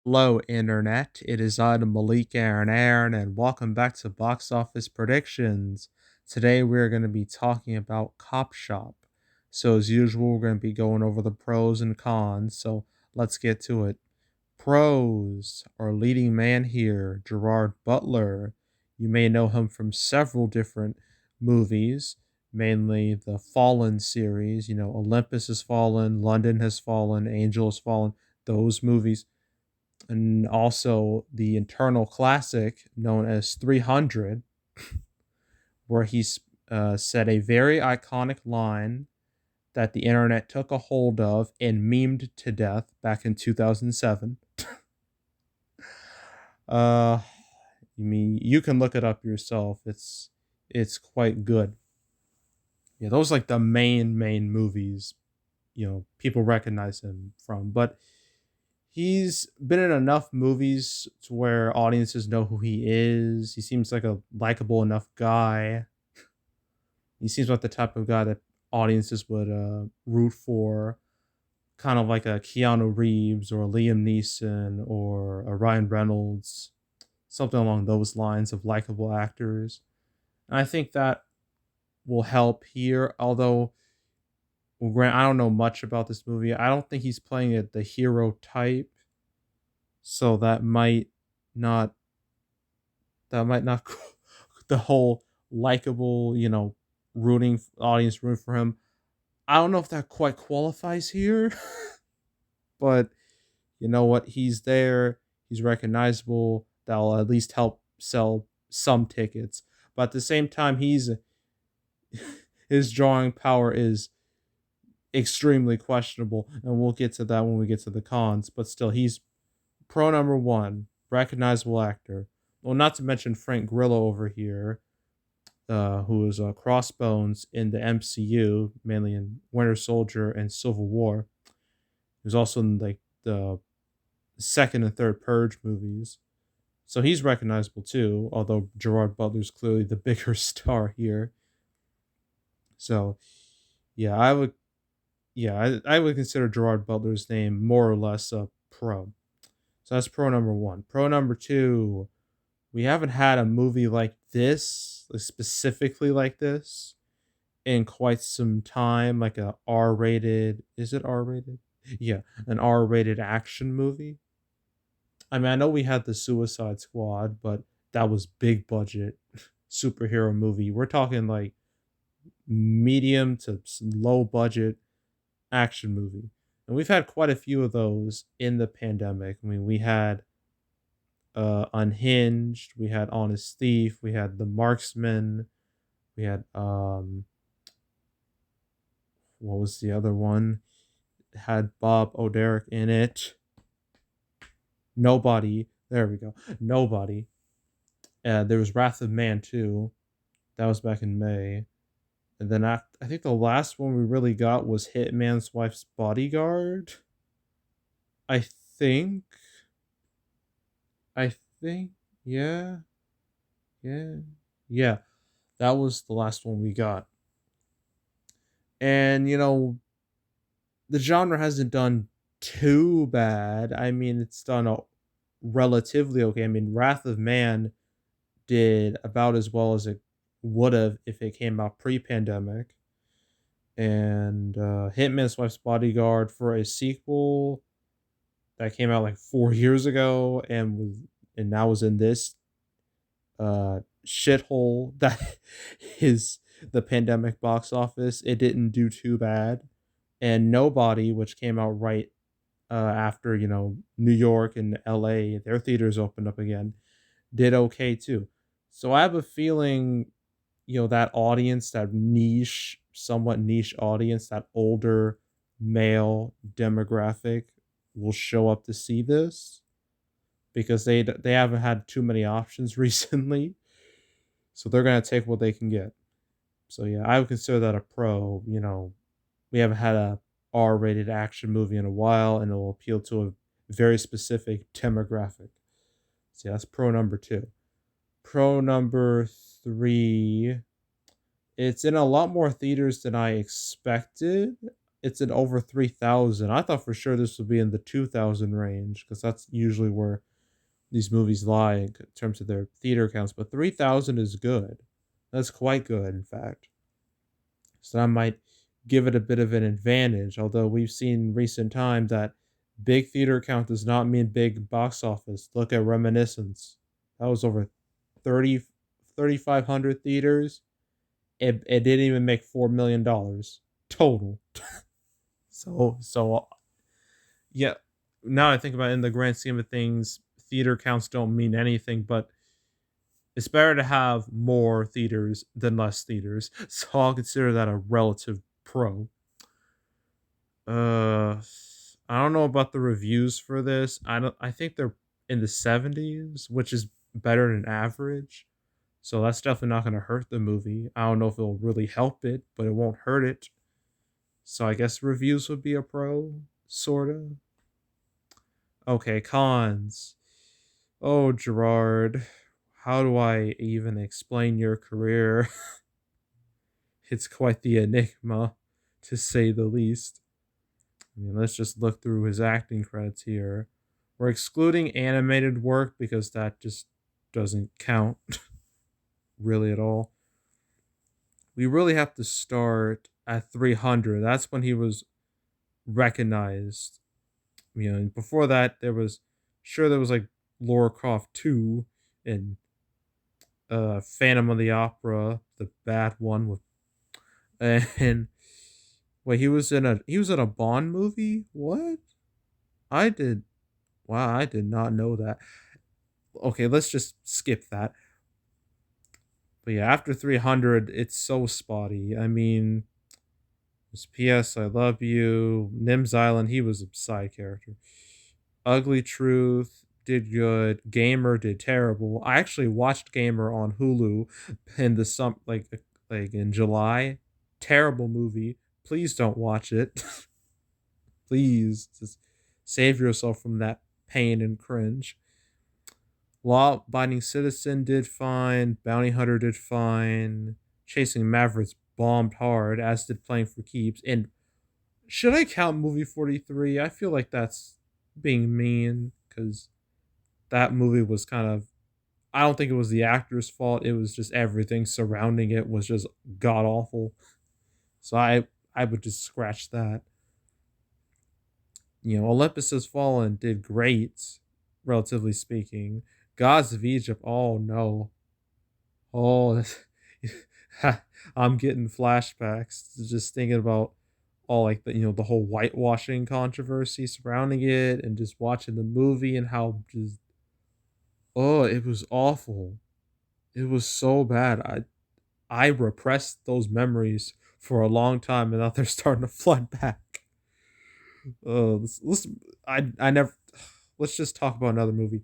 Hello, Internet. It is I, the Malik Aaron, and welcome back to Box Office Predictions. Today, we're going to be talking about Copshop. So, as usual, we're going to be going over the pros and cons. So, let's get to it. Pros. Our leading man here, Gerard Butler. You may know him from several different movies, mainly the Fallen series. Olympus has fallen, London has fallen, Angel has fallen. Those movies, and also the internal classic known as 300, where he said a very iconic line that the internet took a hold of and memed to death back in 2007. Uh, you can look it up yourself. It's quite good. Yeah, those are like the main movies people recognize him from, but he's been in enough movies to where audiences know who he is. He seems like a likable enough guy. He seems like the type of guy that audiences would root for, kind of like a Keanu Reeves or a Liam Neeson or a Ryan Reynolds, something along those lines of likable actors. And I think that will help here. Although, well, Grant, I don't know much about this movie. I don't think he's playing it the hero type, so not that might not the whole likable, rooting audience rooting for him. I don't know if that quite qualifies here, but you know what? He's there. He's recognizable. That'll at least help sell some tickets. But at the same time, he's his drawing power is extremely questionable, and we'll get to that when we get to the cons. But still, he's pro number one, recognizable actor. Well, not to mention Frank Grillo over here, who is Crossbones in the MCU, mainly in Winter Soldier and Civil War. He was also in like the second and third Purge movies. So he's recognizable too, although Gerard Butler's clearly the bigger star here. So yeah, I would consider Gerard Butler's name more or less a pro. So that's pro number one. Pro number two, we haven't had a movie like this, like specifically like this, in quite some time, like a R-rated. Is it R-rated? Yeah, an R-rated action movie. I mean, I know we had the Suicide Squad, but that was big budget superhero movie. We're talking like medium to low budget action movie. And we've had quite a few of those in the pandemic. I mean, we had Unhinged, we had Honest Thief, we had The Marksman, we had what was the other one? It had Bob Odenkirk in it. Nobody. There we go. Nobody. There was Wrath of Man too. That was back in May. And then I think the last one we really got was Hitman's Wife's Bodyguard. I think. I think. Yeah. Yeah. Yeah. That was the last one we got. And, the genre hasn't done too bad. I mean, it's done relatively okay. I mean, Wrath of Man did about as well as it would have if it came out pre-pandemic. And Hitman's Wife's Bodyguard, for a sequel that came out like 4 years ago and now was in this shithole that is the pandemic box office. It didn't do too bad. And Nobody, which came out right after New York and LA, their theaters opened up again, did okay too. So I have a feeling, that audience, that niche, somewhat niche audience, that older male demographic will show up to see this because they haven't had too many options recently. So they're gonna take what they can get. So yeah, I would consider that a pro. We haven't had a R-rated action movie in a while, and it will appeal to a very specific demographic. So yeah, that's pro number two. Pro number three, it's in a lot more theaters than I expected. it's in over 3,000. I thought for sure this would be in the 2,000 range because that's usually where these movies lie in terms of their theater counts. But 3,000 is good. That's quite good, in fact. So that might give it a bit of an advantage. Although we've seen in recent time that big theater count does not mean big box office. Look at Reminiscence. That was over 30, 3,500 theaters. It didn't even make $4 million total. So yeah. Now I think about it, in the grand scheme of things, theater counts don't mean anything, but it's better to have more theaters than less theaters. So I'll consider that a relative pro. Uh, I don't know about the reviews for this. I think they're in the 70s, which is better than average. So that's definitely not going to hurt the movie. I don't know if it'll really help it, but it won't hurt it. So I guess reviews would be a pro, sort of. Okay, cons. Oh, Gerard, how do I even explain your career? It's quite the enigma, to say the least. I mean, let's just look through his acting credits here. We're excluding animated work because that just doesn't count really at all. We really have to start at 300. That's when he was recognized. You know, and before that, there was like Laura Croft 2 and Phantom of the Opera, the bad one with, and wait, he was in a Bond movie? What? I did Wow, I did not know that. Okay, let's just skip that. But yeah, after 300, it's so spotty. I mean, it's P.S. I Love You, Nim's Island, he was a side character. Ugly Truth did good. Gamer did terrible. I actually watched Gamer on Hulu in the like in July. Terrible movie. Please don't watch it. Please just save yourself from that pain and cringe. Law Abiding Citizen did fine. Bounty Hunter did fine. Chasing Mavericks bombed hard, as did Playing for Keeps. And should I count movie 43? I feel like that's being mean because that movie was kind of. I don't think it was the actor's fault. It was just everything surrounding it was just god awful. So I would just scratch that. You know, Olympus Has Fallen did great, relatively speaking. Gods of Egypt, oh no. Oh, I'm getting flashbacks just thinking about all like the whole whitewashing controversy surrounding it and just watching the movie and how just it was awful. It was so bad. I repressed those memories for a long time and now they're starting to flood back. Let's I never let's just talk about another movie.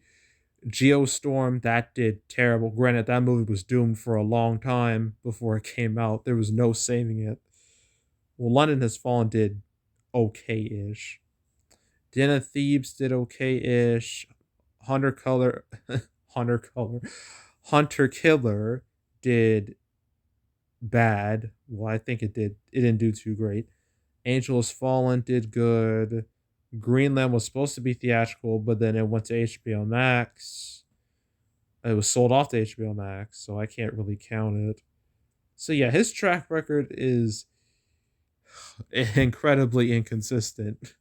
Geostorm, that did terrible. Granted, that movie was doomed for a long time before it came out. There was no saving it. Well, London Has Fallen did okay-ish. Den of Thieves did okay-ish. Hunter Color, Hunter Color, Hunter Killer did bad. Well, I think it did. It didn't do too great. Angel Has Fallen did good. Greenland was supposed to be theatrical, but then it went to HBO Max. It was sold off to HBO Max, so I can't really count it. So yeah, his track record is incredibly inconsistent.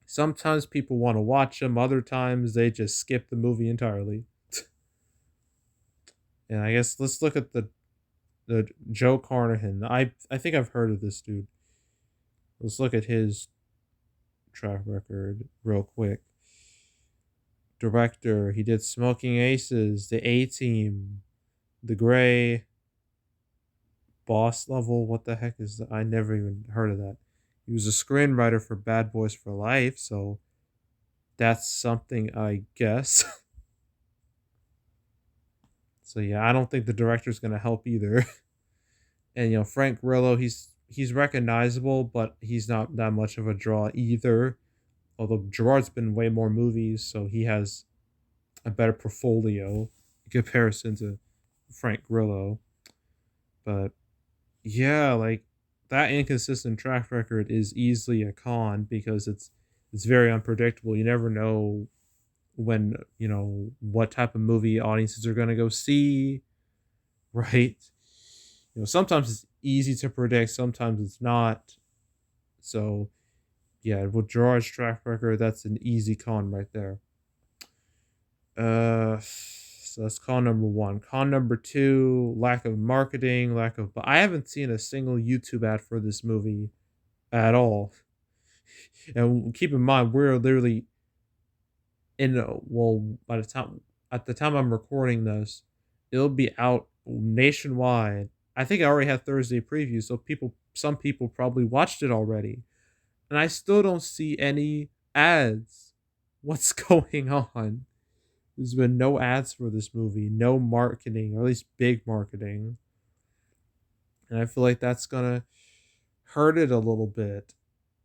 Sometimes people want to watch him, other times they just skip the movie entirely. And I guess let's look at the Joe Carnahan. I think I've heard of this dude. Let's look at his track record real quick. Director, he did Smoking Aces, The A Team, The Gray, Boss Level. What the heck is that? I never even heard of that. He was a screenwriter for Bad Boys for Life, so that's something, I guess. So yeah, I don't think the director's gonna help either. And Frank Grillo, he's recognizable, but he's not that much of a draw either. Although Gerard's been in way more movies, so he has a better portfolio in comparison to Frank Grillo. But yeah, like that inconsistent track record is easily a con because it's very unpredictable. You never know when, what type of movie audiences are going to go see, right? Sometimes it's easy to predict, sometimes it's not. So, yeah, with Gerard's track record, that's an easy con right there. So that's con number one. Con number two: lack of marketing, lack of. But I haven't seen a single YouTube ad for this movie at all. And keep in mind, we're literally well, by the time at the time I'm recording this, it'll be out nationwide. I think I already had Thursday preview, so some people probably watched it already, and I still don't see any ads. What's going on? There's been no ads for this movie, no marketing, or at least big marketing. And I feel like that's gonna hurt it a little bit.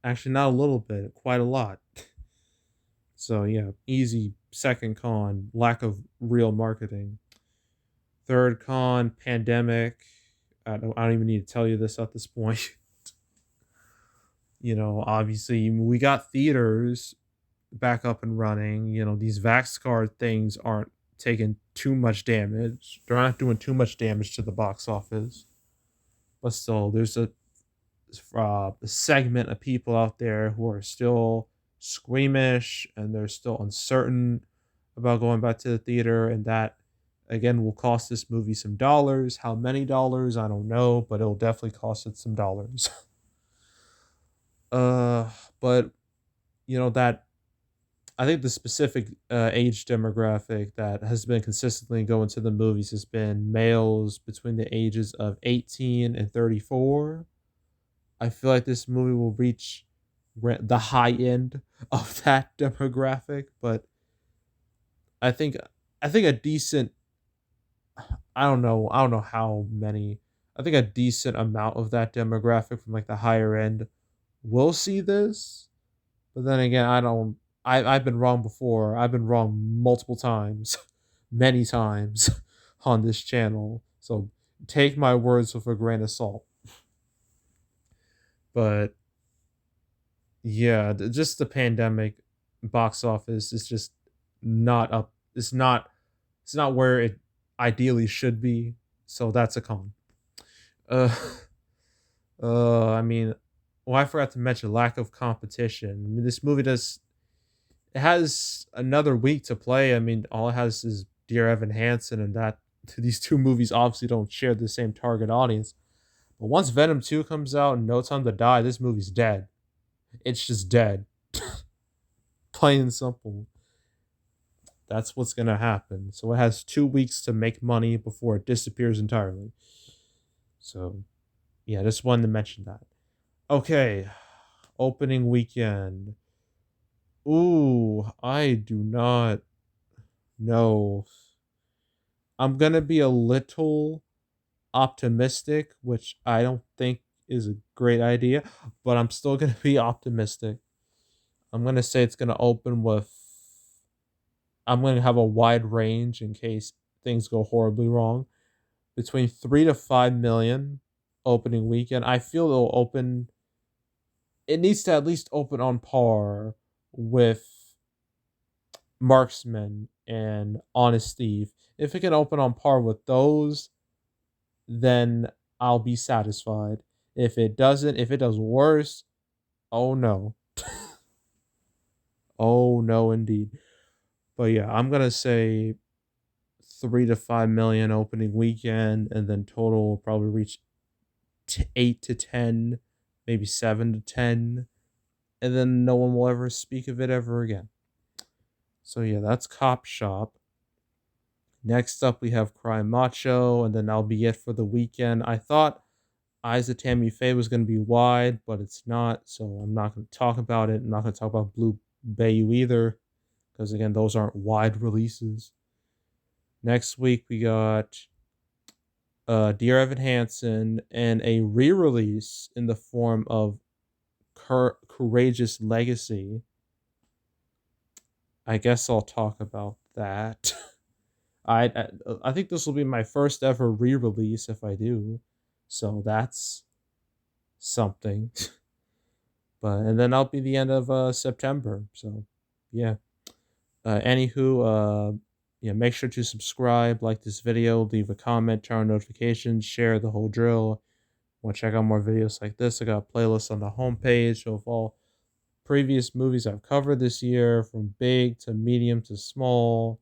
Actually, not a little bit, quite a lot. So yeah, easy second con, lack of real marketing. Third con, pandemic. I don't even need to tell you this at this point. Obviously we got theaters back up and running. These Vax card things aren't taking too much damage. They're not doing too much damage to the box office. But still, there's a segment of people out there who are still squeamish and they're still uncertain about going back to the theater, and that again will cost this movie some dollars. How many dollars, I don't know, but it'll definitely cost it some dollars. But that I think the specific age demographic that has been consistently going to the movies has been males between the ages of 18 and 34. I feel like this movie will reach the high end of that demographic, but I think a decent I don't know how many. I think a decent amount of that demographic from like the higher end will see this. But then again, I don't I've been wrong before. I've been wrong multiple times, many times on this channel. So take my words with a grain of salt. But yeah, just the pandemic box office is just not up. It's not where it ideally should be. So that's a con. Uh, I mean, I forgot to mention lack of competition. I mean, this movie does. It has another week to play. I mean, all it has is Dear Evan Hansen, and that these two movies obviously don't share the same target audience. But once Venom 2 comes out and No Time to Die, this movie's dead. It's just dead. Plain and simple. That's what's going to happen. So it has 2 weeks to make money before it disappears entirely. So, yeah, just wanted to mention that. Okay, opening weekend. Ooh, I do not know. I'm going to be a little optimistic, which I don't think is a great idea, but I'm still going to be optimistic. I'm going to say it's going to open with. I'm going to have a wide range in case things go horribly wrong. Between 3 to 5 million opening weekend. I feel it'll open. It needs to at least open on par with Marksman and Honest Thief. If it can open on par with those, then I'll be satisfied. If it doesn't, if it does worse, oh no. Oh no, indeed. But yeah, I'm gonna say 3 to 5 million opening weekend, and then total will probably reach 8 to 10, maybe 7 to 10, and then no one will ever speak of it ever again. So yeah, that's Copshop. Next up, we have Cry Macho, and then that'll be it for the weekend. I thought Eyes of Tammy Faye was going to be wide, but it's not, so I'm not going to talk about it. I'm not going to talk about Blue Bayou either, because again, those aren't wide releases. Next week, we got Dear Evan Hansen and a re-release in the form of Courageous Legacy. I guess I'll talk about that. I think this will be my first ever re-release if I do. So something. And then that'll be the end of September. So yeah. Anywho, yeah, make sure to subscribe, like this video, leave a comment, turn on notifications, share the whole drill. Want to check out more videos like this? I got a playlist on the homepage of all previous movies I've covered this year, from big to medium to small.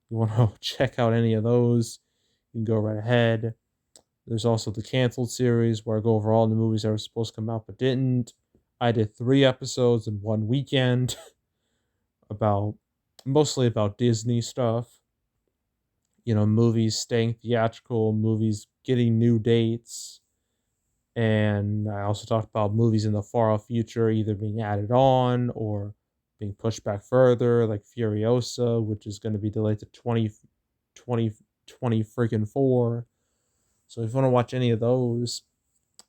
You want to check out any of those, you can go right ahead. There's also the canceled series where I go over all the movies that were supposed to come out but didn't. I did 3 episodes in one weekend about mostly about Disney stuff. Movies staying theatrical, movies getting new dates. And I also talked about movies in the far off future either being added on or being pushed back further, like Furiosa, which is going to be delayed to 2020 freaking 4. So if you want to watch any of those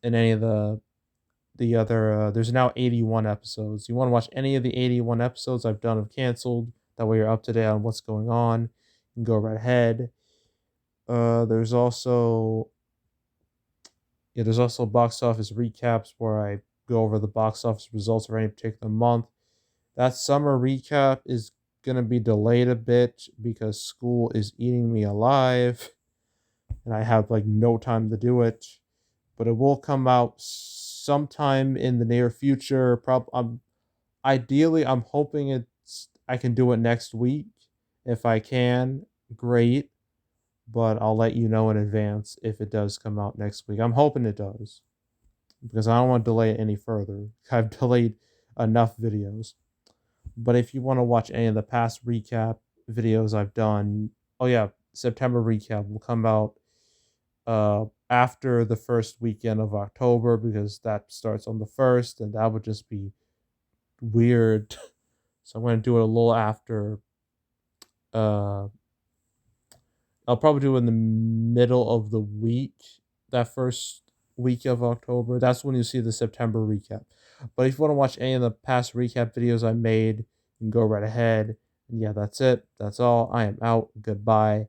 and any of the other, there's now 81 episodes. You want to watch any of the 81 episodes I've done of Canceled? That way you're up to date on what's going on. You can go right ahead. There's also box office recaps where I go over the box office results for any particular month. That summer recap is going to be delayed a bit because school is eating me alive and I have like no time to do it. But it will come out sometime in the near future. Ideally, I'm hoping I can do it next week. If I can, great. But I'll let you know in advance if it does come out next week. I'm hoping it does, because I don't want to delay it any further. I've delayed enough videos. But if you want to watch any of the past recap videos I've done, oh yeah, September recap will come out after the first weekend of October, because that starts on the 1st, and that would just be weird. So I'm going to do it a little after. I'll probably do it in the middle of the week, that first week of October. That's when you see the September recap. But if you want to watch any of the past recap videos I made, you can go right ahead. And yeah, that's it. That's all. I am out. Goodbye.